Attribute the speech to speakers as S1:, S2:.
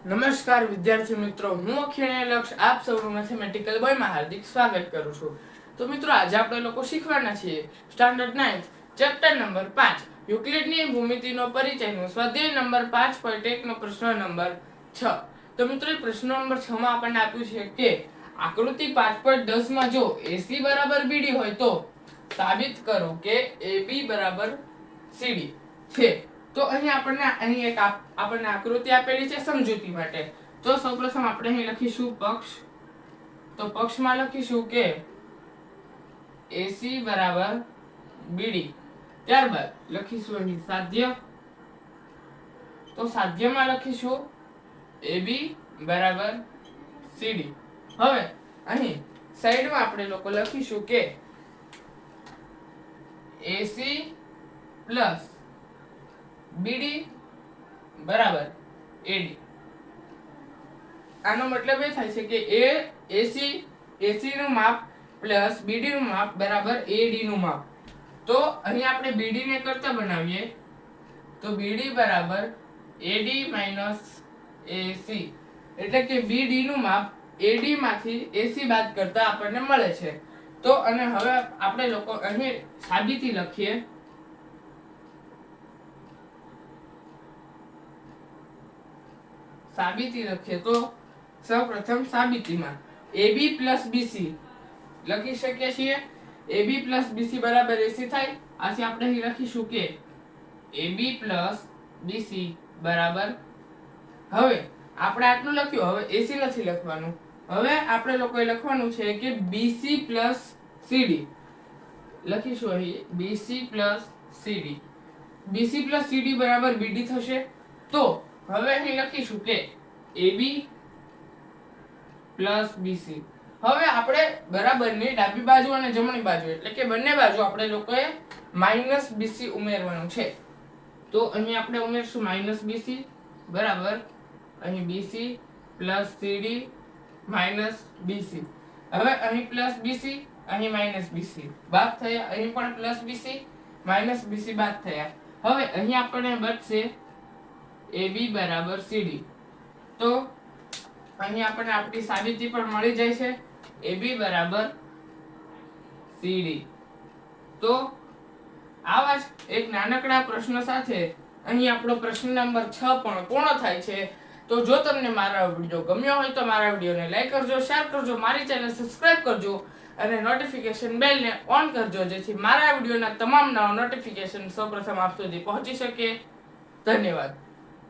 S1: નમસ્કાર વિદ્યાર્થી મિત્રો, હું અખિલ લક્ષ આપ સૌનું મેથેમેટિકલ બોયમાં હાર્દિક સ્વાગત કરું છું. તો મિત્રો, આજે આપણે લોકો શીખવાના છીએ સ્ટાન્ડર્ડ 9 ચેપ્ટર નંબર 5 યુક્લિડની ભૂમિતિનો પરિચયનો સ્વાધ્યાય નંબર 5.1 નો પ્રશ્ન નંબર 6. તો મિત્રો, પ્રશ્ન નંબર 6 માં આપણને આપ્યું છે કે આકૃતિ 5.10 માં જો AC બરાબર BD હોય તો સાબિત કરો કે AB બરાબર CD છે. તો અહીં આપણને આકૃતિ આપેલી છે સમજૂતી માટે. તો સૌપ્રથમ આપણે અહીં લખીશું પક્ષ. તો પક્ષમાં લખીશું કે AC બરાબર BD. ત્યારબાદ લખીશું અહીં સાધ્ય. તો સાધ્યમાં લખીશું AB બરાબર CD. હવે અહીં સાઈડમાં આપણે લોકો લખીશું કે AC પ્લસ BD બરાબર AD. આનો મતલબ એ થાય છે કે AC નું માપ પ્લસ BD નું માપ બરાબર AD નું માપ. તો અહીં આપણે BD ને કરતા બનાવીએ તો BD બરાબર AD માઈનસ AC, એટલે કે BD નું માપ AD માંથી AC બાદ કરતા આપણને મળે છે. તો અને હવે આપણે લોકો અહીં સાબિતી લખીએ. તો સૌપ્રથમ સાબિતીમાં AB પ્લસ BC લખી શકીએ છીએ. AB પ્લસ BC બરાબર AC થાય. આથી આપણે અહીં લખીશું કે AB પ્લસ BC બરાબર. હવે આપણે આટલું લખ્યું, હવે AC નથી લખવાનું. હવે આપણે લોકોએ લખવાનું છે કે BC પ્લસ CD. લખીશું અહીં BC plus CD. BC plus CD બરાબર BD થશે. તો હવે અહીં લખીશું કે AB પ્લસ BC. હવે આપણે બરાબરની ડાબી બાજુ અને જમણી બાજુ એટલે કે બંને બાજુ આપણે લોકોએ માઈનસ BC ઉમેરવાનું છે. તો અહીં આપણે ઉમેરશું માઈનસ BC બરાબર અહીં BC plus CD minus BC. હવે અહીં પ્લસ BC અહીં માઈનસ BC બાદ થયા. અહીં પણ પ્લસ BC માઈનસ BC બાદ થયા. હવે અહીં આપણને બચશે AB બરાબર CD. તો અહીં આપણને આપણી સાબિતી પણ મળી જાય છે AB બરાબર CD. તો આવા જ એક નાનકડા પ્રશ્ન સાથે અહીં આપણો પ્રશ્ન નંબર 6 પણ પૂર્ણ થાય છે. તો જો તમને મારા વિડીયો ગમ્યો હોય તો મારા વિડીયોને લાઈક કરજો, શેર કરજો, મારી ચેનલ સબસ્ક્રાઇબ કરજો અને નોટિફિકેશન બેલને ઓન કરજો, જેથી મારા વિડીયોના તમામ નવા નોટિફિકેશન સૌપ્રથમ આપ સુધી પહોંચી શકે. ધન્યવાદ.